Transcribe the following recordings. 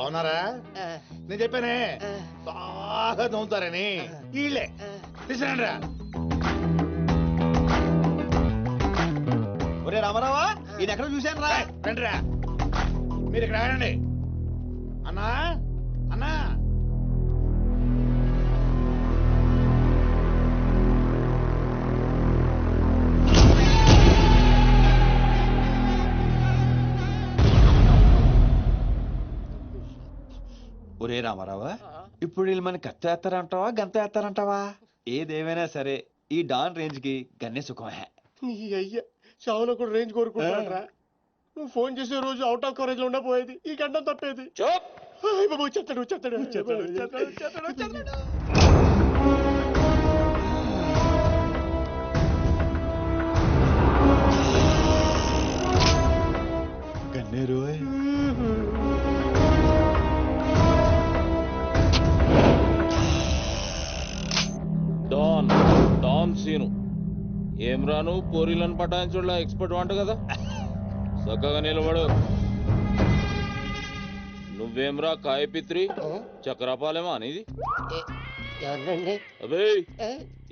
బాగున్నారా? నేను చెప్పానే బాగా నవ్వుతారని. వీళ్ళే తీసుకురండిరా. ఒరే రామారావా, ఈయన ఎక్కడ చూశాను రా. రండిరా, మీరు ఇక్కడ ఆగండి. అన్నా అన్నా, ఒరే రామారావా, ఇప్పుడు వీళ్ళు మన కత్తి వేస్తారంటావా గంత వేస్తారంటావా? ఏదేమైనా సరే ఈ డాన్ రేంజ్ కి గన్నే సుఖమే. నీ అయ్యా చావులో కూడా రేంజ్ కోరుకుంటారా? నువ్వు ఫోన్ చేసే రోజు అవుట్ ఆఫ్ కవరేజ్ లో ఉండపోయేది, ఈ గంటం తప్పేది. చెత్తడు చెత్తడు చెత్తడు. గన్నేరు డాన్ డాన్ సీను ఏం రాను పోరీలను పటాయించుడులా ఎక్స్పర్ట్ వంట కదా. చక్కగా నిలబడు. నువ్వేమ్రా కాయపిత్రి చక్రపాలేమా అనేది? అబే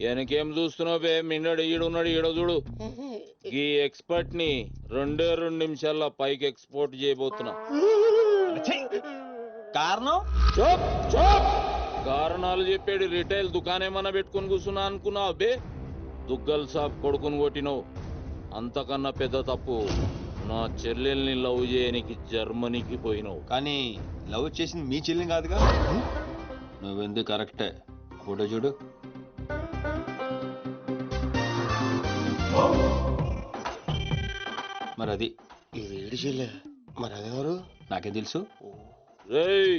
వెనకేం చూస్తున్నావు బే? మిన్నడు ఈడున్నాడు, ఈడ చూడు. ఈ ఎక్స్పర్ట్ ని 2 నిమిషాల్లో పైకి ఎక్స్పోర్ట్ చేయబోతున్నా. కారణం కారణాలు చెప్పాడు. రిటైల్ దుకాణేమన్నా పెట్టుకుని కూర్చున్నా అనుకున్నావు బే? దుగ్గల్ సాబ్ కొడుకుని కొట్టినావు. అంతకన్నా పెద్ద తప్పు నా చెల్లెల్ని లవ్ చేయనికి జర్మనీకి పోయినావు. కానీ లవ్ చేసింది మీ చెల్లిని కాదుగా. నువ్వెందుకు కరెక్టే. ఫోటో చూడు. మరి అది ఇది ఏడు చెల్లె, మరి అదెవరు? నాకేం తెలుసు. రేయ్,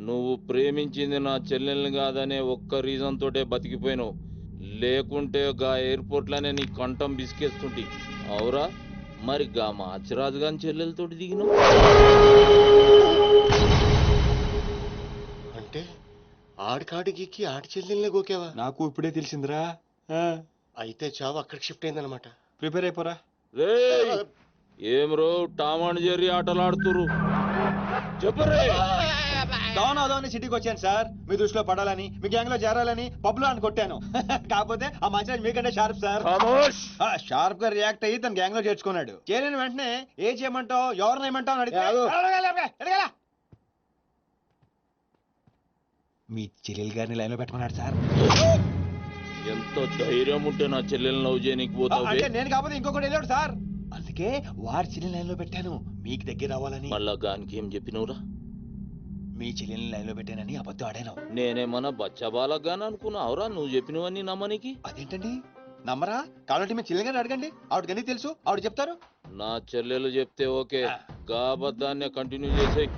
నువ్వు ప్రేమించింది నా చెల్లెల్ని కాదనే ఒక్క రీజన్ తోటే బతికిపోయినావు. లేకుంటే గా ఎయిర్పోర్ట్ లోనే నీ కంఠం బిసికేస్తుంటి. అవురా? మరి గా మాచిరాజు గాని చెల్లెలతోటి దిగినావు. అంటే ఆడికాడికి ఆడి చెల్లెల్ని గోకేవా? నాకు ఇప్పుడే తెలిసిందిరా. అయితే చావు అక్కడికి షిఫ్ట్ అయిందనమాట. ప్రిపేర్ అయిపోరా. రేయ్, ఏం రో టామ్ అండ్ జెర్రీ ఆటలాడుతురు? చెప్పరే. డాన్ అదోని సిటీకి వచ్చాను సార్, మీ దృష్టిలో పడాలని, మీ గ్యాంగ్ లో చేరాలని పబ్ లో అని కొట్టాను. కాకపోతే ఆ మంచి మీకంటే షార్ప్ సార్. షార్ప్ గా రియాక్ట్ అయ్యి తన గ్యాంగ్ లో చేర్చుకున్నాడు. చేరిన వెంటనే ఏం చేయమంటావు, ఎవరిని ఏమంటావు అని అడిగితే మీ చెల్లెలు గారిని లైన్ లో పెట్టుకున్నాడు సార్. ఎంత ధైర్యం ఉంటే నా చెల్లెల్ని లవ్ చేయనీకి పోతావు? అంటే నేను కాకపోతే ఇంకొకటి వెళ్ళాడు సార్, అందుకే వాడి చెల్లెలు లైన్ లో పెట్టాను మీకు దగ్గర రావాలని. మళ్ళా గానికి ఏం చెప్పినవురా? మీ చెల్లెల్ని లైన్ లో పెట్టానని అబద్ధం ఆడాను. నేనేమన్నా బచ్చబాలగాని అనుకున్నావురా నువ్వు చెప్పినవన్నీ నమ్మనికి? అదేంటండి నమ్మరా? కాబట్టి మీ చెల్లెలు గారిని అడగండి, ఆవిడకి అన్ని తెలుసు, ఆవిడ చెప్తారు. నా చెల్లెలు చెప్తే ఓకే, గా అబద్ధాన్ని కంటిన్యూ చేసేయి.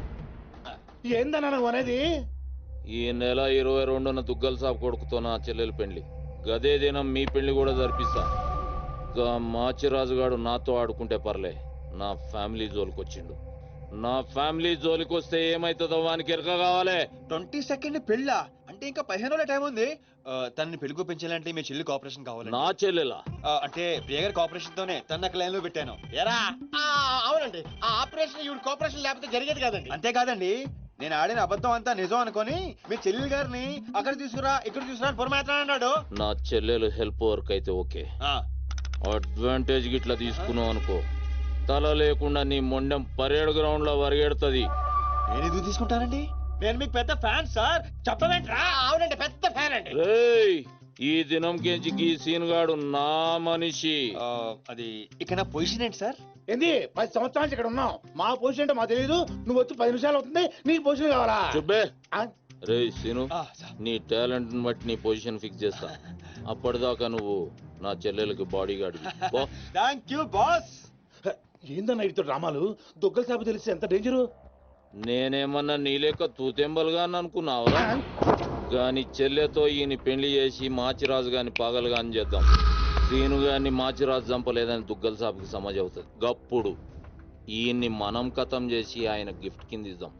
ఏందన్నా నువ్వు అనేది? ఈ నెల 22న దుగ్గల్ సాబ్ కొడుకుతో నా చెల్లెలు పెళ్లి. గదే దినం మీ పెళ్లి కూడా జరిపిస్తా. గా మాచిరాజుగాడు నాతో ఆడుకుంటే పర్లే, నా ఫ్యామిలీ జోలికొచ్చిండు. నా ఫ్యామిలీ జోలికొస్తే ఏమైతుందో వానికి ఎరక కావాలి. 22nd పెళ్ళా? అంటే ఇంకా 15 రోజుల టైం ఉంది. తనని పెళ్లికి పెంచాలంటే మీ చెల్లి కోఆపరేషన్ కావాలి. నా చెల్లెలా? అంటే ప్రియ గారి కోఆపరేషన్ తోనే తన లైన్ లో పెట్టాను. ఎరా? అవునండి, ఆ ఆపరేషన్ ఈవిడ కోఆపరేషన్ లేకపోతే జరిగేది కాదండి. అంతేకాదండి, నేను ఆడిన అబద్ధం అంతా నిజం అనుకొని మీ చెల్లెలు గారిని అక్కడ తీసుకురా ఇక్కడ తీసుకురా అని పొరమాత్రం అన్నాడు. నా చెల్లెలు హెల్ప్ వర్క్ అయితే ఓకే, అడ్వాంటేజ్ గిట్లా తీసుకున్నావు అనుకో, తల లేకుండా నీ మొండెం పరేడ్ గ్రౌండ్ లో వరిగెడుతుంది. నేను ఎందుకు తీసుకుంటానండి? నేను మీకు పెద్ద ఫ్యాన్ సార్, చెప్పవేంట్రా? అవునండి, పెద్ద ఫ్యాన్ అండి. రేయ్, ఈ దినం కెంచి ఈ సీన్ గాడు నా మనిషి. అది ఇక నా పొజిషన్ ఏంటి సార్? ఏంది 10 సంవత్సరాలు ఇక్కడ ఉన్నాం, మా పొజిషన్ అంటే మాకు తెలియదు. నువ్వు వచ్చి 10 నిమిషాలు అవుతుంది, నీకు పొజిషన్ కావాలా? చుబ్బే. రేయ్ సీను, నీ టాలెంట్ బట్టి నీ పొజిషన్ ఫిక్స్ చేస్తా. అప్పటిదాకా నువ్వు నా చెల్లెలకి body guard. Thank you boss. ఏందన్నా ఇటు రామాలు? దుగ్గల సాబు తెలిసి ఎంత డేంజరు? నేనేమన్నా నీ లెక్క తూతెంబలుగా అనుకున్నావురా? గాని చెల్లెతో ఈయన పెళ్లి చేసి మాచిరాజు గాని పాగలు గాని చేద్దాం. సీను గాని మాచిరాజు చంపలేదని దుగ్గల సాబుకి సమాజ్ అవుతుంది. గప్పుడు ఈయన్ని మనం కథం చేసి ఆయన గిఫ్ట్ కింద ఇద్దాం.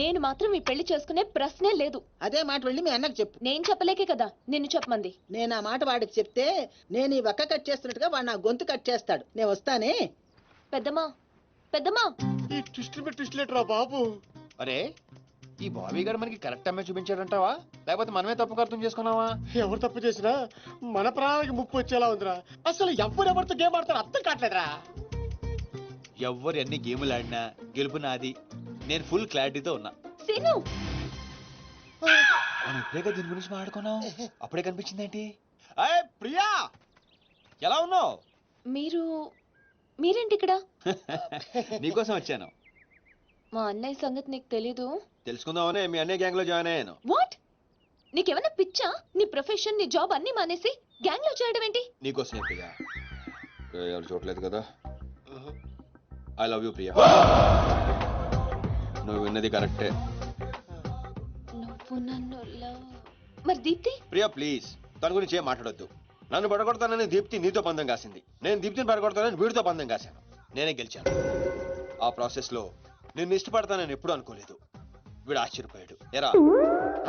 నేను మాత్రం ఈ పెళ్లి చేసుకునే ప్రశ్నే లేదు. అదే మాట వెళ్ళి మీ అన్నకు చెప్పు. నేను చెప్పలేకే కదా నిన్ను చెప్పమంది. నేను ఆ మాట వాడికి చెప్తే నేను ఈ వక్క కట్ చేస్తున్నట్టుగా వాడు నా గొంతు కట్ చేస్తాడు. నేను వస్తానే. పెద్దమ్మా, పెద్దమ్మా. ఈ ట్విస్ట్ ట్విస్ట్ లేటరా బాబు. అరే ఈ బాబీ గారు మనకి కరెక్ట్ అమ్మాయి చూపించాడంటావా లేకపోతే మనమే తప్పు అర్థం చేసుకున్నావా? ఎవరు తప్పు చేసినా మన ప్రాణానికి ముప్పు వచ్చేలా ఉందిరా. అసలు ఎవరెవరితో గేమ్ ఆడతారు అర్థం కావట్లేదురా. ఎవ్వరు ఎన్ని గేములు ఆడినా గెలుపు నాది. నేను ఫుల్ క్లారిటీతో ఉన్నా. సీను మనం ఇప్పుడే దీని గురించి మాట్లాడుకున్నాం, అప్పుడే కనిపించిందేంటి? అయ్ ప్రియా, ఎలా ఉన్నావు? మీరేంటి ఇక్కడ? నీకోసం వచ్చాను. మా అన్నయ్య సంగతి నీకు తెలీదు. తెలుసుకుందామనే మీ అన్నయ్య గ్యాంగ్ లో జాయిన్ అయ్యాను. వాట్? నీకేమైనా పిచ్చా? నీ ప్రొఫెషన్ నీ జాబ్ అన్ని మానేసి గ్యాంగ్ లో చేయడం ఏంటి? నీకోసమే ప్రియా. ఎవరు చూడలేదు కదా. I love you Priya. నువ్వు విన్నది కరెక్టే. నువ్వు నన్ను మరి దీప్తి? ప్రియా ప్లీజ్, తన గురించి ఏం మాట్లాడొద్దు. నన్ను పడగొడతానని దీప్తి నీతో పందెం కాసింది. నేను దీప్తిని పడగొడతానని వీడితో పందెం కాశాను. నేనే గెలిచాను. ఆ ప్రాసెస్ లో నిన్ను ఇష్టపడతానని ఎప్పుడు అనుకోలేదు. వీడు ఆశ్చర్యపోయాడు. ఎరా?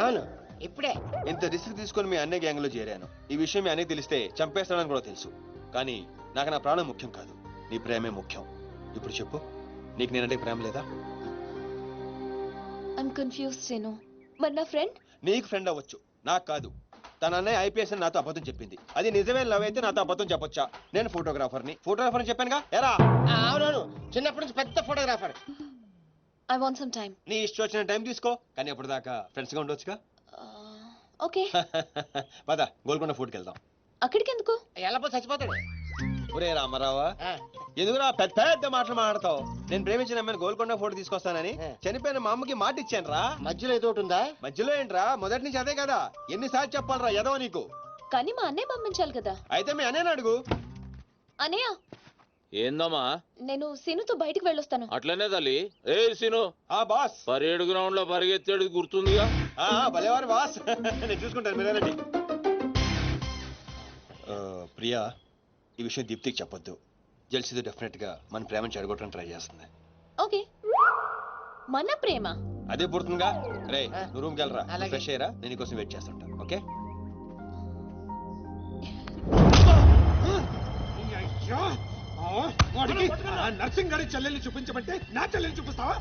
అవును, ఇప్పుడే ఇంత రిస్క్ తీసుకొని మీ అన్నయ్య గ్యాంగ్ లో చేరాను. ఈ విషయం మీ అన్నయ్య తెలిస్తే చంపేస్తాడని కూడా తెలుసు. కానీ నాకు నా ప్రాణం ముఖ్యం కాదు, నీ ప్రేమే ముఖ్యం. ఇప్పుడు చెప్పు, నీకు నేనంటే ప్రేమ లేదా? I'm confuse Seenu. మరి నా ఫ్రెండ్? నీకు ఫ్రెండ్ అవ్వచ్చు, నాకు కాదు. తన అన్నయ్య ఐపీఎస్ అని నాతో అబద్ధం చెప్పింది. అది నిజమే లవ్ అయితే నాతో అబద్ధం చెప్పొచ్చా? నేను ఫోటోగ్రాఫర్ని చెప్పానుగా. ఎరా? అవునవును, చిన్నప్పటి నుంచి పెద్ద photographer. I want some time. నీ ఇష్టం వచ్చిన టైం తీసుకో, కానీ అప్పటిదాకా ఫ్రెండ్స్ గా ఉండొచ్చుగా. ఓకే. పద గోల్కొండ ఫోర్ట్కి వెళ్దాం. అక్కడికి ఎందుకు? ఎలా చచ్చిపోతాడు. ఒరే రామారావా, ఎందుకురా పెద్ద పెద్ద మాటలు మాట్లాడతావు? నేను ప్రేమించిన అమ్మాయిని గోల్కొండ ఫోటో తీసుకొస్తానని చనిపోయిన మా అమ్మకి మాట ఇచ్చాను రా. మధ్యలో ఏదో ఒకటి ఉందా? మధ్యలో ఏంట్రా, మొదటి నుంచి అదే కదా. ఎన్నిసార్లు చెప్పాలరా ఎదవ నీకు? కానీ మా అన్నయ్య పంపించాలి కదా. అయితే మీ అన్నయ్యని అడుగు. అన్నయ్య, ఏందమ్మా? నేను సీనుతో బయటికి వెళ్ళొస్తాను. అట్లనే తల్లి. ఏ సీను, ఆ బాస్ పరేడు గ్రౌండ్ లో పరిగెత్తేది గుర్తుందిగా? భలేవారు బాస్. నేను చూసుకుంటాను, మీరేనండి. ప్రియా, ఈ విషయం దీప్తికి చెప్పొద్దు. జెల్సీతో డెఫినెట్ గా మన ప్రేమను చెడగొట్టడానికి ట్రై చేస్తుంది. ఓకే. మన ప్రేమ అదే పుడుతుందిగా. రే నువ్వు రూమ్కి వెళ్ళరా, అలాగే. ఫ్రెష్ అయ్యరా, నేను నీకోసం వెయిట్ చేస్తుంటా. ఓకే? నర్సింగ్ గారి చెల్లెల్ని చూపించమంటే నా చెల్లెల్ని చూపిస్తావా?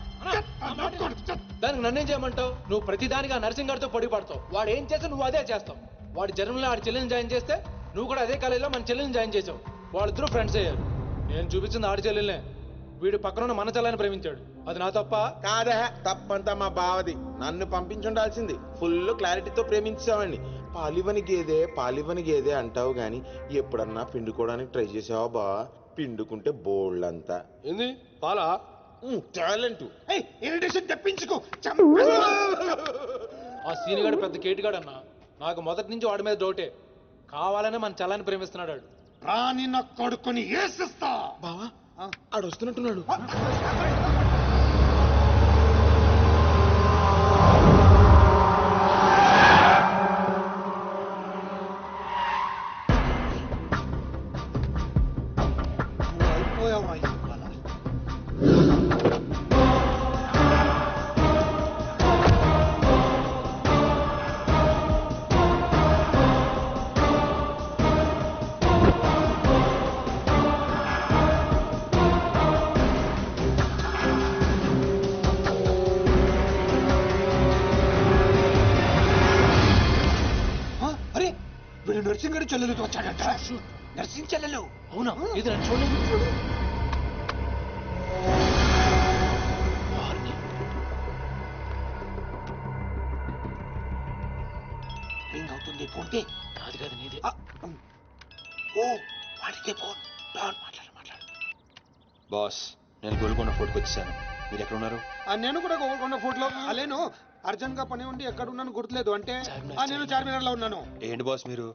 దానికి నన్నేం చేయమంటావు? నువ్వు ప్రతిదానిగా నర్సింగ్ గారితో పొడి పడతావు. వాడు ఏం చేస్తే నువ్వు అదే చేస్తావు. వాడి జన్మలో ఆడి చెల్లెని జాయిన్ చేస్తే నువ్వు కూడా అదే కాలేజీలో మన చెల్లెని జాయిన్ చేసావు. వాళ్ళిద్దరూ ఫ్రెండ్స్ అయ్యారు. నేను చూపించింది ఆడి చెల్లెలనే. వీడు పక్కన మన చెల్లెని ప్రేమించాడు. అది నా తప్ప కాదా? తప్పంతా మా బావది. నన్ను పంపించుండాల్సింది. ఫుల్ క్లారిటీతో ప్రేమించావండి. పాలివని గేదే అంటావు గాని ఎప్పుడన్నా పిండుకోవడానికి ట్రై చేసావా బా? పిండుకుంటే బోల్డ్ అంతా. ఏంది పాలా? టాలెంట్. ఇరిటేషన్ తెప్పించుకో. ఆ సీనిగాడు పెద్ద కేటుగాడు అన్న. నాకు మొదటి నుంచి వాడి మీద డౌటే. కావాలనే మన చెల్లని ప్రేమిస్తున్నాడు వాడు. రాని నా కొడుకుని ఏసిస్తా. బావా ఆడు వస్తున్నట్టున్నాడు. అరే వీడు నర్సింగ్ గారి చెల్లెలతో వచ్చాడట. నర్సింగ్ చెల్లెలు? అవునా? ఇది నన్ను చూడలేదు. రింగ్ అవుతుంది. Phone pay. కాదు కాదు నీదే. ఓ వాడితే ఫోన్. మాట్లాడు. బాస్, నేను గోల్కొండ ఫోర్ట్కి వచ్చేసాను. మీరు ఎక్కడ ఉన్నారు? నేను కూడా గోల్కొండ ఫోర్ట్ లో అలేను. అర్జెంట్ గా పని ఉండి ఎక్కడ ఉన్నాను గుర్తులేదు. అంటే నేను చార్మినార్ లో ఉన్నాను. ఏంటి బాస్ మీరు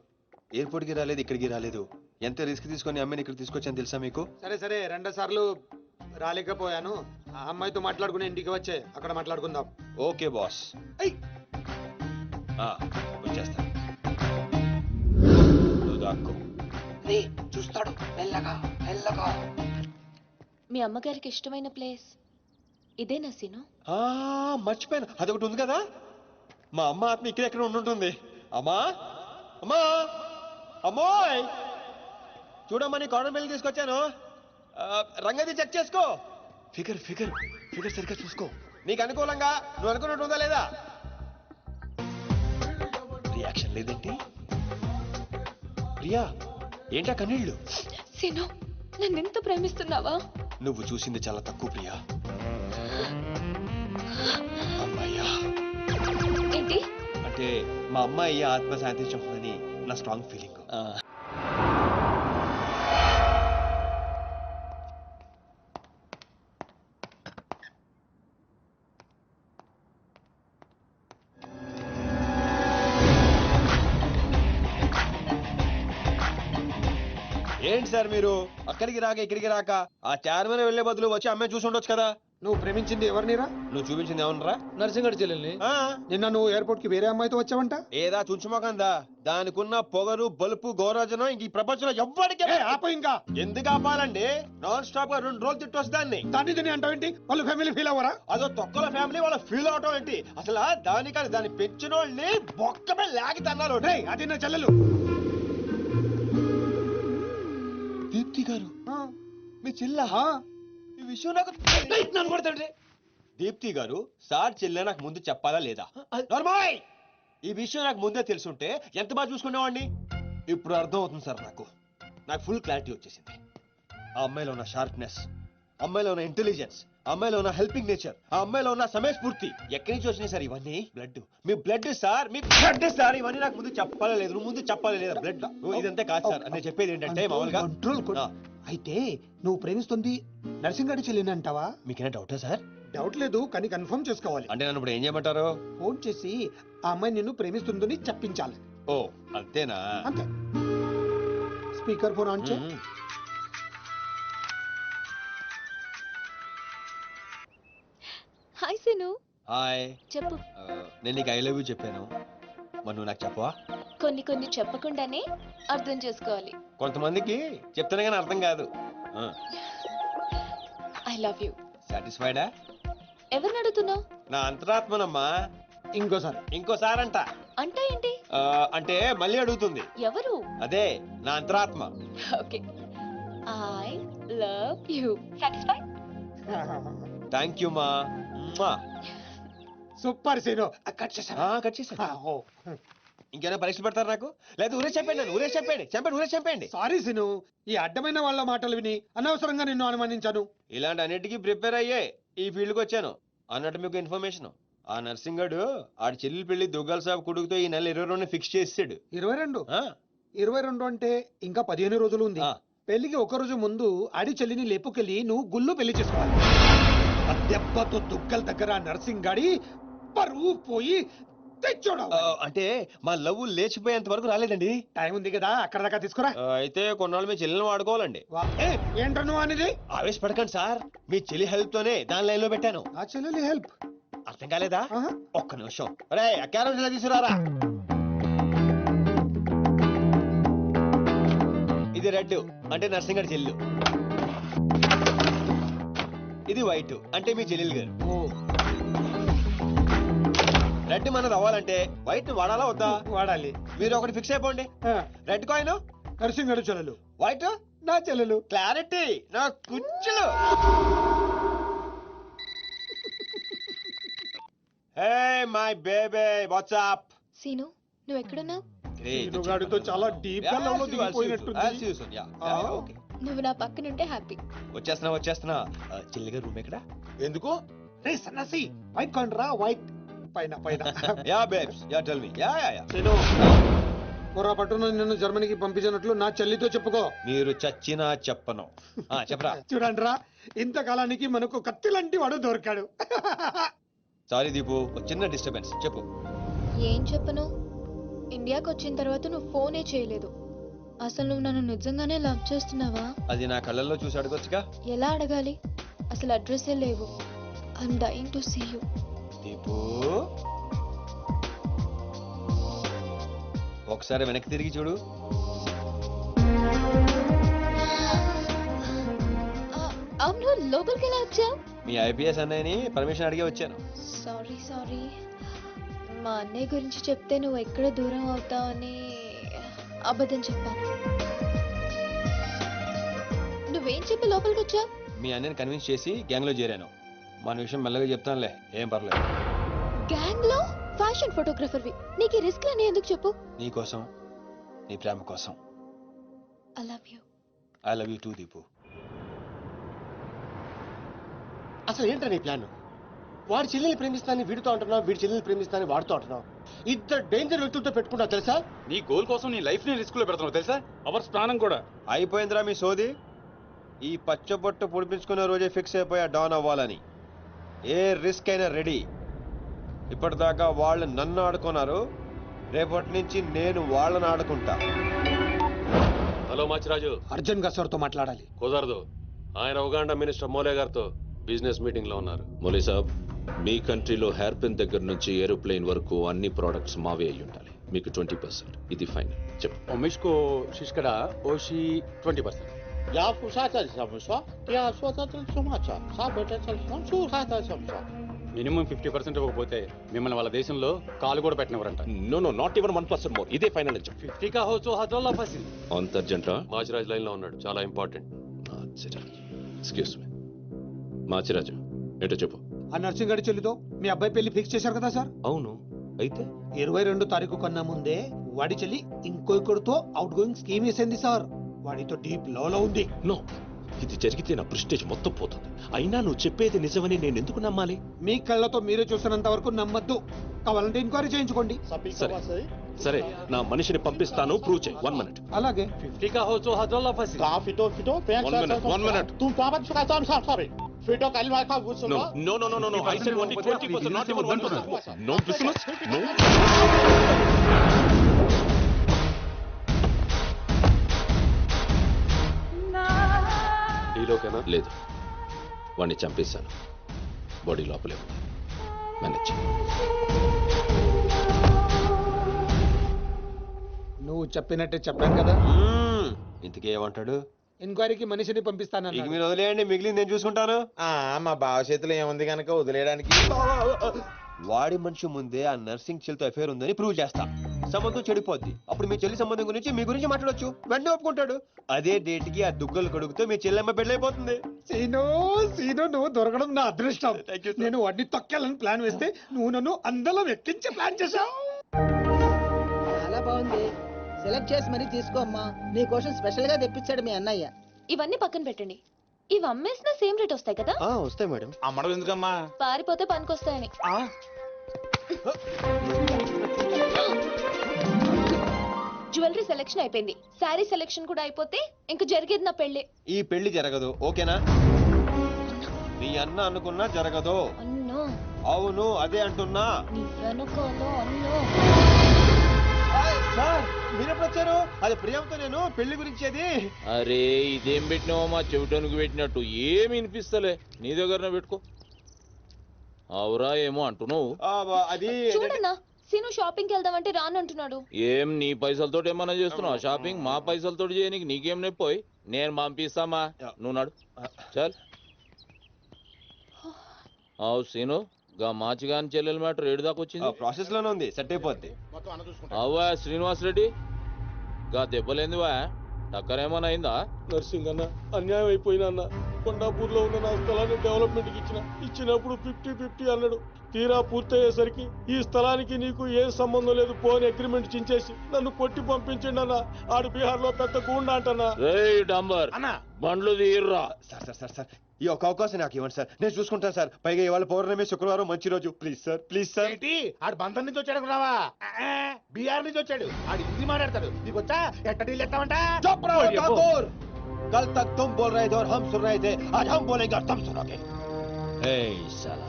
ఎయిర్పోర్ట్ కి రాలేదు, ఇక్కడికి రాలేదు. ఎంత రిస్క్ తీసుకొని అమ్మాయిని ఇక్కడ తీసుకొచ్చాను తెలుసా మీకు? సరే 2 సార్లు రాలేకపోయాను. ఆ అమ్మాయితో మాట్లాడుకుని ఇంటికి వచ్చే అక్కడ మాట్లాడుకుందాం. Okay boss. వచ్చేస్తా. నువ్వు దాక్కో. చూస్తాడు మెల్లగా. మీ అమ్మగారికి ఇష్టమైన ప్లేస్ ఇదేనా సీను? మర్చిపోయాను, అదొకటి ఉంది కదా. మా అమ్మ ఆత్మ ఇక్కడెక్కడ ఉండుంటుంది. అమ్మా అమ్మోయ్, చూడమ్మా నీ కాటన్ బిల్ తీసుకొచ్చాను. రంగది చెక్ చేసుకో. ఫిగర్ సరిగ్గా చూసుకో. నీకు అనుకూలంగా నువ్వు అనుకున్నట్టు ఉందా లేదా? రియాక్షన్ లేదేంటి? ప్రియా ఏంటా కన్నీళ్ళు? సీను నన్నెంత ప్రేమిస్తున్నావా? నువ్వు చూసింది చాలా తక్కువ ప్రియా. అమ్మాయ్యా ఏంటి? అంటే మా అమ్మాయి ఆత్మ శాంతించని నా స్ట్రాంగ్ ఫీలింగ్. ఏంటి సార్ మీరు అక్కడికి రాక ఇక్కడికి రాక ఆ చార్మన్ వెళ్లే బదులు వచ్చి అమ్మాయి చూసి ఉండొచ్చు కదా. నువ్వు ప్రేమించింది ఎవరినిరా? నువ్వు చూపించింది ఏమన్నారా? నర్సింగడి చెల్లెల్ని. నిన్న నువ్వు ఎయిర్పోర్ట్ కి వేరే అమ్మాయితో వచ్చావంట. ఏదా చుంచుమోకందా? దానికున్న పొగరు బలుపు గౌరవజనం ఇంక ఈ ప్రపంచంలో ఎవ్వడికి ఆప ఇంకా ఎందుకు ఆపాలండి? నాన్ స్టాప్ గా 2 రోజులు తిట్టొచ్చు దాన్ని. దాన్ని తిని అంటావేంటి? వాళ్ళు ఫ్యామిలీ ఫీల్ అవ్వరా? అదో తొక్కల ఫ్యామిలీ వాళ్ళ ఫీల్ అవటం ఏంటి? అసలు దానికని దాన్ని పెంచిన వాళ్ళని బొక్కమే లాగి తన్నారు. అది నా చెల్లెలు. దీప్తి గారు మీ చెల్ల ఈ విషయం నాకు నన్ను కొడతాండ్రి. దీప్తి గారు సార్ చెల్లె నాకు ముందు చెప్పాలా లేదా? నార్మల్ ఈ విషయం నాకు ముందే తెలుసుంటే ఎంత బాగా చూసుకునేవాడిని. ఇప్పుడు అర్థం అవుతుంది సార్. నాకు ఫుల్ క్లారిటీ వచ్చేసింది. ఆ అమ్మాయిలో ఉన్న షార్ప్నెస్, అమ్మాయిలో ఉన్న ఇంటెలిజెన్స్, అమ్మాయిలో ఉన్న హెల్పింగ్ నేచర్, ఆ అమ్మాయిలో ఉన్న సమయస్ఫూర్తి ఎక్కడి నుంచి వచ్చినాయి సార్ ఇవన్నీ? బ్లడ్, మీ బ్లడ్ సార్, మీ బ్లడ్ సార్. ఇవన్నీ నాకు ముందు చెప్పాలా లేదు? నువ్వు ముందు చెప్పాలా లేదా? బ్లడ్ ఇదంతా కాదు సార్. నేను చెప్పేది ఏంటంటే మామూలుగా అయితే నువ్వు ప్రేమిస్తుంది నర్సింగడి చెల్లిని అంటావా? మీకేనా డౌటా సార్? డౌట్ లేదు, కానీ కన్ఫర్మ్ చేసుకోవాలి. అంటే నన్ను ఇప్పుడు ఏం చేయమంటారు? ఫోన్ చేసి ఆ అమ్మాయి నిన్ను ప్రేమిస్తుందని చెప్పించాలి. ఓ అంతేనా? అంతే. స్పీకర్ ఫోన్ ఆన్ చేయి. హాయ్ సీను. హాయ్. చెప్పు. నేను నీకు ఐ లవ్ యూ చెప్పాను, మరి నువ్వు నాకు చెప్పవా? కొన్ని చెప్పకుండానే అర్థం చేసుకోవాలి. కొంతమందికి చెప్తానే కానీ అర్థం కాదు. I love you. సాటిస్ఫైడా? ఎవరిని అడుగుతున్నావు? నా అంతరాత్మనమ్మా. ఇంకోసారి అంట. అంటే ఏంటి? అంటే మళ్ళీ అడుగుతుంది. ఎవరు? అదే నా అంతరాత్మ. Okay. I love you. Satisfy? Thank you మా. Super scene. కట్ చేసా. ఇంకేమైనా పరీక్షలు పెడతారు నాకు? లేదా ఊరే చెప్పండి. ఊరే చెప్పండి. సారీ సీను, ఈ అడ్డమైన వాళ్ళ మాటలు విని అనవసరంగా నిన్ను అనుమానించాను. ఇలాంటి అన్నిటికీ ప్రిపేర్ అయ్యే ఈ ఫీల్డ్కి వచ్చాను. అన్నట్టు మీకు ఇన్ఫర్మేషన్, ఆ నర్సింగడు ఆడి చెల్లి పెళ్లి దుగ్గల సాబ్ కొడుకుతో ఈ నెల 22 ఫిక్స్ చేసాడు. 22 అంటే ఇంకా 15 రోజులు ఉంది. పెళ్లికి ఒక రోజు ముందు ఆడి చెల్లిని లేపుకెళ్ళి నువ్వు గుళ్ళు పెళ్లి చేసుకోవాలి. దెబ్బతో దుగ్గల దగ్గర నర్సింగ్ గాడి పరువు పోయి తెచ్చోడు. అంటే మా లవ్ లేచిపోయేంత వరకు రాలేదండి. టైం ఉంది కదా, అక్కడ దాకా తీసుకురా. అయితే కొన్నాళ్ళు మీ చెల్లెలను వాడుకోవాలండి. ఏంటో నువ్వు అనేది? ఆవేశపడకండి సార్, మీ చెల్లి హెల్ప్ తోనే దాని లైన్ లో పెట్టాను. ఆ చెల్లెలి హెల్ప్ అర్థం కాలేదా? ఒక్క నిమిషం. అరే క్యారెట్ ఇలా తీసుకురారా. ఇది రెడ్ అంటే నర్సింగడి చెల్లు, ఇది వైట్ అంటే మీ చెల్లెలు గారు. రెడ్ మనది అవ్వాలంటే వైట్ వాడాలా వద్దా? వాడాలి. మీరు ఒకటి ఫిక్స్ అయిపోండి. రెడ్ కాయిన్ నర్సింగడి చెల్లెలు, వైట్ నా చెల్లెలు. క్లారిటీ నా కుచ్చులు. Hey my baby what's up? Seenu నువ్వు ఎక్కడున్నావు? గాడితో చాలా డీప్ గా లవ్ లో దిగిపోయినట్టుంది. నువ్వు నా పక్కనుంటే హ్యాపీ. వచ్చేస్తున్నా. చెల్లిగా రూమ్ ఎక్కడ? ఎందుకు? రే సన్నసి, వైట్ కాయిన్ రా. వైట్ పైన. Yeah babes, yeah tell me. Yeah పొరపాటున నిన్ను జర్మనీకి పంపించినట్లు నా చెల్లితో చెప్పుకో. మీరు చచ్చినా చెప్పను. చెప్పరా. చూడండి రా, ఇంతకాలానికి మనకు కత్తి లాంటి వాడు దొరికాడు. సారీ దీపు, చిన్న డిస్టర్బెన్స్. చెప్పు. ఏం చెప్పను? ఇండియాకి వచ్చిన తర్వాత నువ్వు ఫోనే చేయలేదు. అసలు నువ్వు నన్ను నిజంగానే లవ్ చేస్తున్నావా? అది నా కళ్ళల్లో చూసి అడగొచ్చుగా. ఎలా అడగాలి? అసలు అడ్రస్సే లేవు. I'm dying to see you. Deepu ఒకసారి వెనక్కి తిరిగి చూడు. అవును, లోపలికి ఎలా వచ్చావు? మీ ఐపీఎస్ అన్నయ్యని పర్మిషన్ అడిగి వచ్చాను. సారీ. మా అన్నయ్య గురించి చెప్తే నువ్వు ఎక్కడ దూరం అవుతావని అబద్ధం చెప్పాను. నువ్వేం చెప్పి లోపలికి వచ్చావు? మీ అన్నయ్యని కన్విన్స్ చేసి గ్యాంగ్ లో చేరాను. మన విషయం మెల్లగా చెప్తానులే, ఏం పర్లేదు. గ్యాంగ్ లో ఫ్యాషన్ ఫోటోగ్రఫర్వి, నీకు రిస్క్ అని ఎందుకు చెప్పు? నీ కోసం, నీ ప్రేమ కోసం. I love you. I love you two Deepu. అసలు ఏంటో నీ ప్లాన్? వాడి చెల్లెల్ని ప్రేమిస్తానని వీడితో అంటున్నావు, వీడి చెల్లెల్ని ప్రేమిస్తానని వాడితో అంటున్నావు. ఇద్దరు డేంజర్ వ్యక్తులతో పెట్టుకుంటావు తెలుసా? నీ గోల్ కోసం నీ లైఫ్ ని రిస్క్ లో పెడుతున్నావు తెలుసా? అవర్ ప్రాణం కూడా. అయిపోయిందిరా మీ సోది. ఈ పచ్చబొట్టు పొడిపించుకునే రోజే ఫిక్స్ అయిపోయా డాన్ అవ్వాలని. ఏ రిస్క్ అయినా రెడీ. ఇప్పటిదాకా వాళ్ళు నన్ను ఆడుకున్నారు, రేపటి నుంచి నేను వాళ్ళని ఆడుకుంటా. హలో మాచిరాజు, అర్జున్ గారు సార్తో మాట్లాడాలి. కుదరదు. ఆయన ఉగాండా మినిస్టర్ మోలే గారితో బిజినెస్ మీటింగ్ లో ఉన్నారు. మోలీ సాబ్, మీ కంట్రీలో హెయిర్ పిన్ దగ్గర నుంచి ఏరోప్లేన్ వరకు అన్ని ప్రోడక్ట్స్ మావే అయి ఉండాలి. మీకు 20%. ఇది ఫైనల్. చెప్పు. ఒమిష్కో శిష్కడ ఓషి 20%. యా ఫుషాచా సమస్య యా సోచా సుమాచా సా బెటర్ చల్సం సుహాతా సమస్య. మినిమం 50% ఇవ్వకపోతే మిమ్మల్ని వాళ్ళ దేశంలో కాలు కూడా పెట్టినవరంట. No no, not even 1% more. ఇదే ఫైనల్ అని చెప్పు. 50 కా హో సో హజోల్లా ఫసి. అంత అర్జెంటా? మాచిరాజ్ లైన్ లో ఉన్నాడు, చాలా ఇంపార్టెంట్. Excuse me. మాచిరాజు, ఏంటో చెప్పు. ఆ నర్సింగ్ గారి చెల్లితో మీ అబ్బాయి పెళ్లి ఫిక్స్ చేశారు కదా సార్? అవును, అయితే 22 తారీఖు కన్నా ముందే వాడి చెల్లి ఇంకొకరితో అవుట్ గోయింగ్ స్కీమ్ వేసింది సార్. వాడితో డీప్ లో ఉంది. నో, ఇది జరిగితే నా ప్రెస్టేజ్ మొత్తం పోతుంది. అయినా నువ్వు చెప్పేది నిజమని నేను ఎందుకు నమ్మాలి? మీ కళ్ళతో మీరే చూసినంత వరకు నమ్మద్దు. కావాలంటే ఎంక్వైరీ చేయించుకోండి. సరే సరే, నా మనిషిని పంపిస్తాను, ప్రూవ్ చేయి. 1 minute. అలాగే. 50 కా హో సో హజోల్లా ఫసి. కాఫీతో ఫిటో One minute. తుమ్ పాపత్ ఫికా సారీ ఫిటో కల్మా కా బుసులో. No, no, no, no, no. I said only 20%, not even 1%. No business. No. డీలోకేనా? లేదు, వాడిని చంపేశాను. బాడీ లోపలే ఉంది. మేనేజ్. నువ్వు చెప్పినట్టే చెప్పాను కదా. ఇంతకీ ఏమంటాడు? ఎంక్వైరీకి మనిషిని ఇక పంపిస్తానన్నా. మీరు వదిలేయండి, మిగిలింది నేను చూసుకుంటాను. మా బావ చేతిలో ఏముంది కనుక వదిలేయడానికి. వాడి మనిషి ముందే ఆ నర్సింగ్ చెల్లితో అఫేర్ ఉందని ప్రూవ్ చేస్తా. సంబంధం చెడిపోద్ది. అప్పుడు మీ చెల్లి సంబంధం గురించి మీ గురించి మాట్లాడొచ్చు. వెంటనే ఒప్పుకుంటాడు. అదే డేట్ కి ఆ దుగ్గలు కొడుకుతో మీ చెల్లెమ్మ పెళ్ళైపోతుంది. సీను నువ్వు దొరకడం నా అదృష్టం. Thank you, sir. నేను వాడిని తొక్కాలని ప్లాన్ వేస్తే నువ్వు నన్ను అందరం ఎక్కించే ప్లాన్ చేశావు. చాలా బాగుంది. సెలెక్ట్ చేసి మరీ తీసుకో అమ్మా. నీ కోసం స్పెషల్ గా తెప్పించాడు మీ అన్నయ్య. ఇవన్నీ పక్కన పెట్టండి. ఇవి అమ్మేసిన సేమ్ రేట్ వస్తాయి కదా? వస్తాయి మేడం. అమ్మడం ఎందుకమ్మా? పారిపోతే పనికొస్తాయని. జ్యువెలరీ సెలెక్షన్ అయిపోయింది. శారీ సెలెక్షన్ కూడా అయిపోతే ఇంక జరిగేది నా పెళ్లి. ఈ పెళ్లి జరగదు, ఓకేనా? నీ అన్న అనుకున్నా జరగదు. అన్నో, అవును, అదే అంటున్నా. నీ వెనకాల అన్నో. సార్ మీరెప్పుడు వచ్చారు? అది ప్రియాంతో నేను పెళ్లి గురించి అది. అరే, ఇదేం పెట్టినావో మా చెవిటానికి పెట్టినట్టు ఏమి వినిపిస్తలే. నీ దగ్గరనే పెట్టుకో. అవురా ఏమో అంటున్నావు. అది చూడన్నా, సీను షాపింగ్ కి వెళ్దామంటే రానంటున్నాడు. ఏం నీ పైసలతో ఏమన్నా చేస్తున్నావు షాపింగ్? మా పైసలతో చేయనికి నీకేం నొప్పోయి? నేను పంపిస్తామా, నువ్వు నాడు. చల్. అవు సీను, గా మాచిగాని చెల్లెల మ్యాటర్ ఏడు దాకా వచ్చింది. ప్రాసెస్ లోనే ఉంది, సెట్ అయిపోద్ది. అవ్వా శ్రీనివాస్ రెడ్డి, గా దెబ్బలేందివా? టక్కరేమన్నా అయిందా? నర్సింగ్ అన్న, అన్యాయం అయిపోయినా అన్న. కొండాపూర్ లో ఉన్న నా స్థలాన్ని డెవలప్మెంట్ కి ఇచ్చినప్పుడు 50-50 అన్నాడు. తీరా పూర్తయ్యేసరికి ఈ స్థలానికి నీకు ఏ సంబంధం లేదు పోని అగ్రిమెంట్ చించేసి నన్ను కొట్టి పంపించండి అన్న. ఆడు బీహార్ లో పెద్ద గూండా అంటన్నా. రేయ్ డంబర్, బండ్లు తీర్రా. సార్ ఈ ఒక అవకాశం నాకు ఇవ్వండి సార్, నేను చూసుకుంటాను సార్. పైగా ఇవాళ పౌర్ణమి, శుక్రవారం మంచి రోజు. Please sir. ఏంటి ఆడు బంధం నుంచి వచ్చాడు రావా? బీహార్ నుంచి వచ్చాడు. ఆడు హిందీ మాట్లాడతాడు. నీకు వచ్చా? ఎట్ట డీల్ ఎత్తామంట? कल तक तुम बोल रहे थे और हम सुन रहे थे, आज हम बोलेंगे और तुम सुनोगे. साला,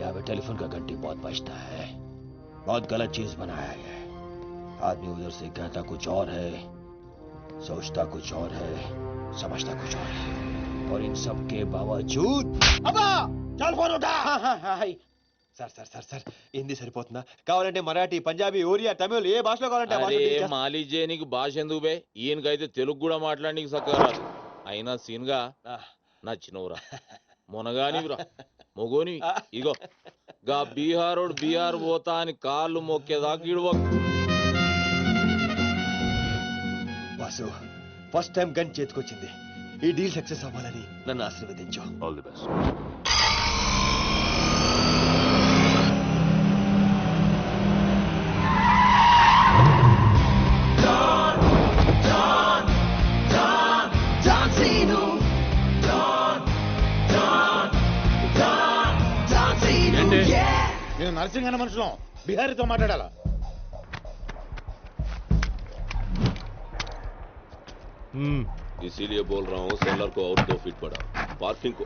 यहाँ पे टेलीफोन का घंटी बहुत बजता है. बहुत गलत चीज बनाया है. आदमी उधर से कहता कुछ और है, सोचता कुछ और है, समझता कुछ और है. और इन सब के बावजूद అబ్బా చల్ ఫోన్ ఉఠా. సార్ హిందీ సరిపోతుందా? కావాలంటే మరాఠీ, పంజాబీ, ఒరియా, తమిళ్, ఏ భాషలో కావాలంటే ఆ భాషలో అరే teach చేస్తా. మాలి చేయనికి భాష ఎందుకు బే? ఈయనకైతే తెలుగు కూడా మాట్లాడనీకి సక్కరా. అయినా సీన్గా నచ్చినవురా, మునగానివిరా, మొగోని. ఇగో గా బీహార్ పోతా అని కాళ్ళు మొక్కేదాకా ఇడవకు. వాసు, ఫస్ట్ టైం గన్ చేతికొచ్చింది. ఈ డీల్ సక్సెస్ అవ్వాలని నన్ను ఆశీర్వదించు. All the best. ఏంటి నేను నర్సింగ్ అన్న మనుషులం బిహారీతో మాట్లాడాలా इसीलिए बोल रहा हूँ सोलर को और 2 फीट बढ़ा पार्किंग को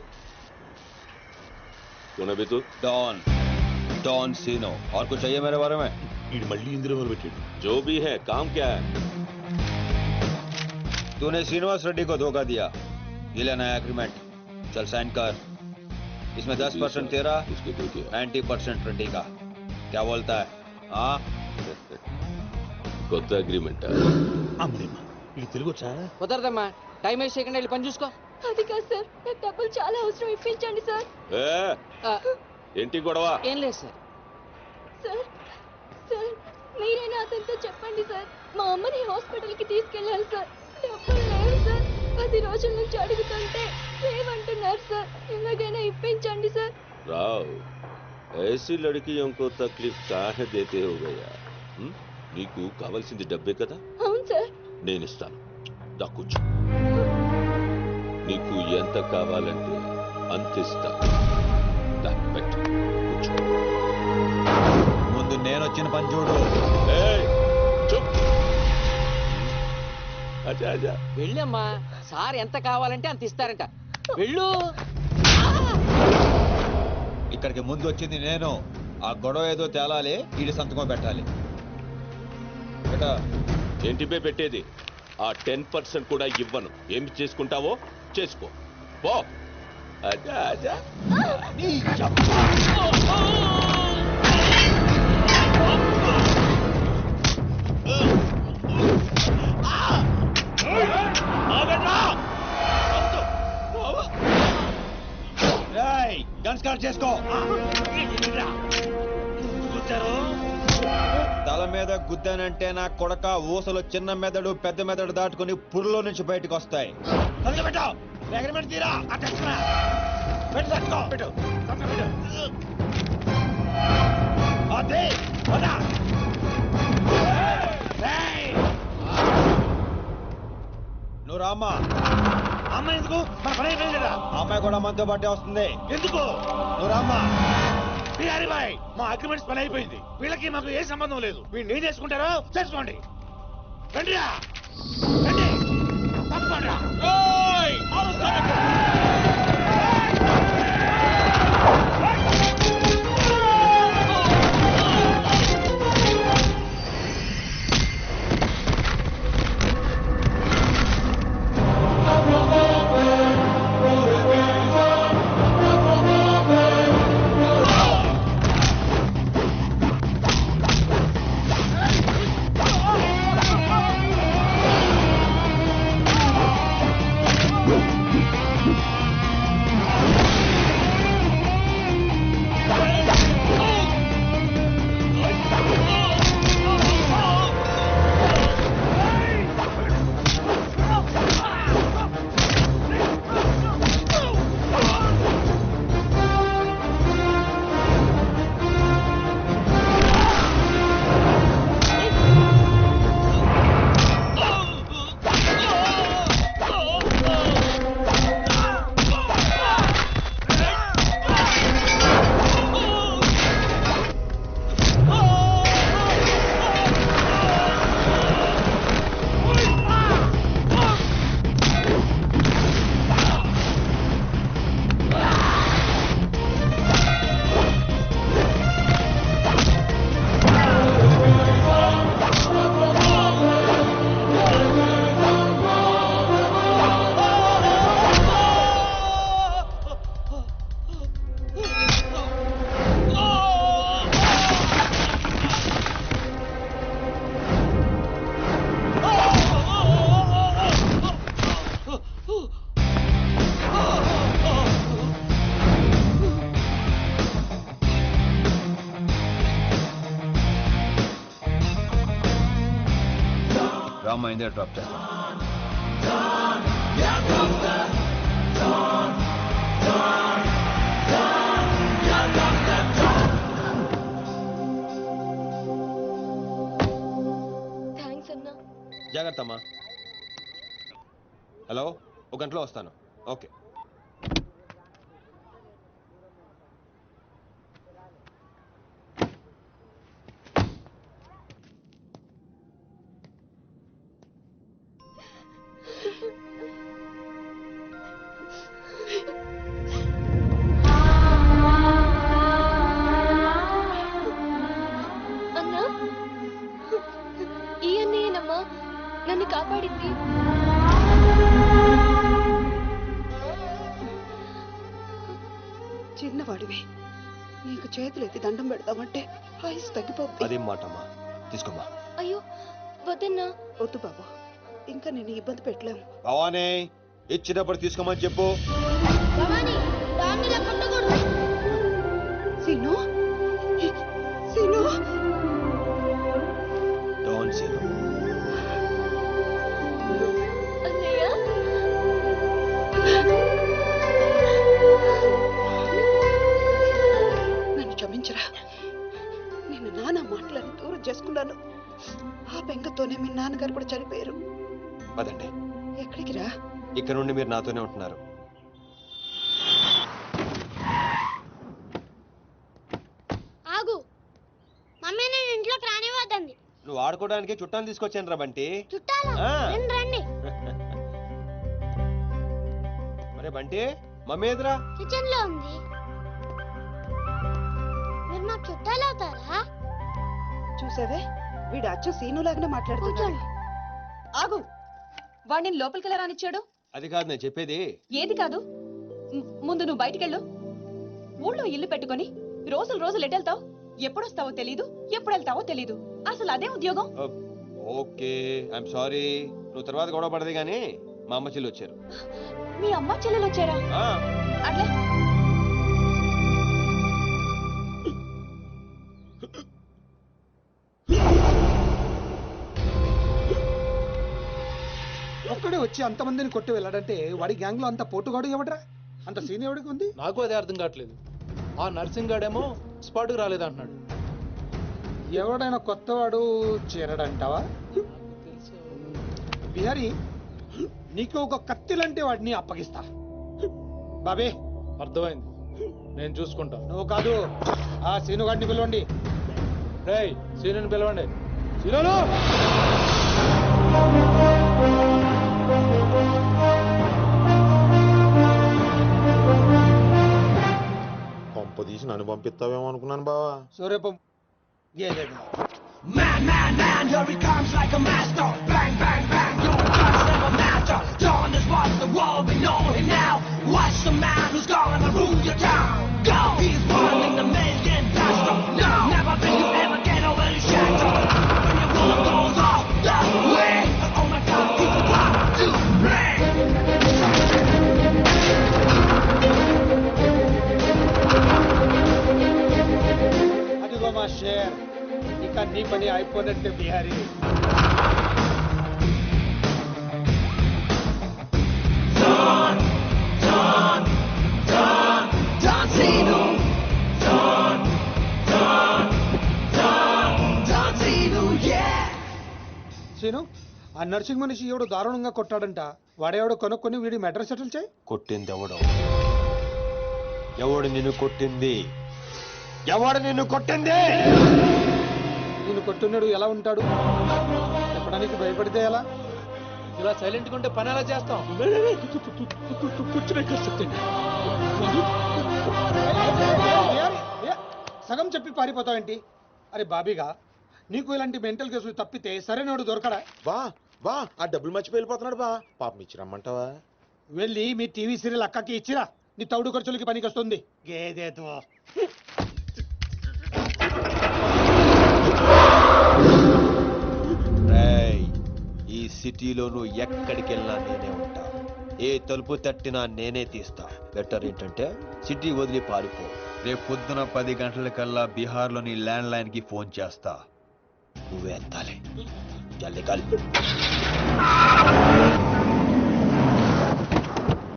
कौन है तू डॉन सीनो और कुछ चाहिए मेरे बारे में मल्ली इंद्र जो भी है काम क्या है तूने श्रीनिवास रेड्डी को धोखा दिया ये लेना है एग्रीमेंट चल साइन कर इसमें 10% तेरा 90% रेड्डी का क्या बोलता है हाँ కొత్త అగ్రిమెంట్ ఇది తెలుగొచ్చా కుదరదమ్మా టైం వేస్ట్ చేయకుండా వెళ్ళి పని చూసుకో. అది కాదు సార్, నాకు డబ్బులు చాలా అవసరం, ఇప్పించండి సార్. ఏంటి గొడవ? ఏం లేదు సార్. సార్ సార్ మీరైనా అతనితో చెప్పండి సార్, మా అమ్మని హాస్పిటల్కి తీసుకెళ్ళాలి సార్. డబ్బులు లేవు సార్, 10 రోజుల నుంచి అడుగుతుంటే లేవంటున్నారు సార్. ఎలాగైనా ఇప్పించండి సార్. రావ్ ऐसी लड़कियों को तकलीफ काहे देते हो गया? నీకు కావాల్సింది డబ్బే కదా? అవును సార్. నేను ఇస్తాను, దా కూర్చో. నీకు ఎంత కావాలంటే అంత ఇస్తాను. దా పెట్టు, కూర్చో. ముందు నేను వచ్చిన పని చూడు. చూప్. అచ్చా అచ్చా వెళ్ళమ్మా, సార్ ఎంత కావాలంటే అంత ఇస్తారంట. వెళ్ళు. ఇక్కడికి ముందు వచ్చింది నేను. ఆ గొడవ ఏదో తేలాలి, ఈడి సంతకం పెట్టాలి. ఏంటి పే పెట్టేది? ఆ 10% కూడా ఇవ్వను. ఏమి చేసుకుంటావో చేసుకో, పో. అచ్చా అచ్చా గన్స్ కార్డ్ చేసుకో. తల మీద గుద్దానంటే నా కొడక ఊసలు చిన్న మెదడు పెద్ద మెదడు దాటుకుని పురులో నుంచి బయటకు వస్తాయి. నువ్వు రామ్మా. అమ్మాయి ఎందుకు? మన పని అయిపోయింది కదా. అమ్మాయి కూడా మనతో పాటే వస్తుంది. ఎందుకు? నువ్వు రామ్మా. బిహారీ బాయ్, మా అగ్రిమెంట్స్ పని అయిపోయింది. వీళ్ళకి మాకు ఏ సంబంధం లేదు. వీళ్ళు ఏం చేసుకుంటారో చేసుకోండి. రండిరా, రండి, తప్పకుండా. రామ్మా, ఇందే డ్రాప్ చేస్తా. థ్యాంక్స్ అన్నా. జాగ్రత్త అమ్మా. హలో, ఒక గంటలో వస్తాను. ఓకే. అన్నా ఈ అన్నయ్యనమ్మా నన్ను కాపాడింది. చిన్నవాడివి, నీకు చేతులు ఎత్తి దండం పెడతామంటే ఆయుస్ తగ్గిపోతుంది. అదేం మాటమ్మా, తీసుకోమ్మా. అయ్యో వద్దన్నా. వద్దు బాబు, ఇంకా నేను ఇబ్బంది పెట్టలేము. భవానీ, ఇచ్చినప్పుడు తీసుకోమని చెప్పు. సీను, సీను, డోంట్ సీను. అన్నయ్య నన్ను క్షమించరా. నేను నాన్న మాటలను దూరం చేసుకున్నాను. ఆ బెంగతోనే మీ నాన్నగారు కూడా చనిపోయారు. పదండి. ఎక్కడికి రా? ఇక్కడ నుండి మీరు నాతోనే ఉంటున్నారు. ఆగు, మమ్మీ నేను ఇంట్లోకి రానివ్వద్దండి. నువ్వు ఆడుకోవడానికి చుట్టాలు తీసుకొచ్చాను రా బంటి. చుట్టాలు రండి రండి. మరే బంటి, మమ్మీ ఎదురా? కిచెన్ లో ఉంది. మీరు మాకు చుట్టాలు అవుతారా? చూసావే, వీడు అచ్చు సీనులాగానే మాట్లాడుతున్నాడు. ఆగు, వాడిని లోపలికి రానిచ్చాడు. అది కాదు నేను చెప్పేది. ఏది కాదు? ముందు నువ్వు బయటికెళ్ళు. ఊళ్ళో ఇల్లు పెట్టుకొని రోజులు ఎటెళ్తావు? ఎప్పుడొస్తావో తెలీదు, ఎప్పుడు వెళ్తావో తెలీదు. అసలు అదే ఉద్యోగం. Okay, I'm sorry. నువ్వు తర్వాత గొడవ పడదే గానీ మా అమ్మ చెల్లి వచ్చారు. మీ అమ్మ చెల్లెలు వచ్చారా? అట్లా ఒక్కడే వచ్చి అంతమందిని కొట్టి వెళ్ళాడంటే వాడి గ్యాంగ్ లో అంత పోటుగాడు ఎవడరా? అంత సీన్ ఎవడికి ఉంది? నాకు అదే అర్థం కావట్లేదు. ఆ నర్సింగ్ గాడేమో స్పాట్కి రాలేదంటున్నాడు. ఎవడైనా కొత్తవాడు చేరడంటావా? బిహారీ, నీకు ఒక కత్తిలంటే వాడిని అప్పగిస్తా. బాబే, అర్థమైంది, నేను చూసుకుంటా. నువ్వు కాదు, ఆ సీనుగాడిని పిలవండి. రేయ్, సీనుని పిలవండి. సీనులు! కొంప తీసి నన్ను పంపిస్తావేమో అనుకున్నాను బావా. సూర్యపం గేదెగా. Man, man, man, here he comes like a master. Bang, bang, bang, your guns never matter. Dawn is what the world, we know him now. Watch the man who's gonna rule your town. Go! He's running the million faster. No! Never think you ever get over your shadow. When your world goes off the way. Oh my God, people want to play. అదిగో మా share, ఇక నీ పని అయిపోయినట్టే Bihari. Scene, ఆ nursing మనిషి ఎవడు దారుణంగా కొట్టాడంట. వాడెవడో కొనుక్కొని వీడి మెటర్ సెటిల్ చేయి. కొట్టింది ఎవడు? ఎవడు నిన్ను కొట్టింది? ఎవడు నిన్ను కొట్టింది? నిన్ను కొట్టున్నాడు ఎలా ఉంటాడు చెప్పడానికి భయపడితే ఎలా? ఇలా సైలెంట్ గా ఉంటే పని ఎలా చేస్తాం? సగం చెప్పి పారిపోతావేంటి? అరే బాబీగా, నీకు ఇలాంటి మెంటల్ కేసులు తప్పితే సరైనోడు దొరకడా? బా ఆ డబ్బులు మర్చిపోయి వెళ్ళిపోతున్నాడు బా. పాపం ఇచ్చిరమ్మంటావా? వెళ్ళి మీ టీవీ సీరియల్ అక్కకి ఇచ్చిరా. నీ తౌడు ఖర్చులకి పనికి వస్తుంది. గేదేతో ఈ సిటీలో నువ్వు ఎక్కడికి వెళ్ళినా నేనే ఉంటా. ఏ తలుపు తట్టినా నేనే తీస్తా. బెటర్ ఏంటంటే సిటీ వదిలి పారిపో. రేపు పొద్దున 10 గంటలకల్లా బీహార్లోని ల్యాండ్ లైన్ కి ఫోన్ చేస్తా. నువ్వే ఎత్తాలి. జల్దీ కల్.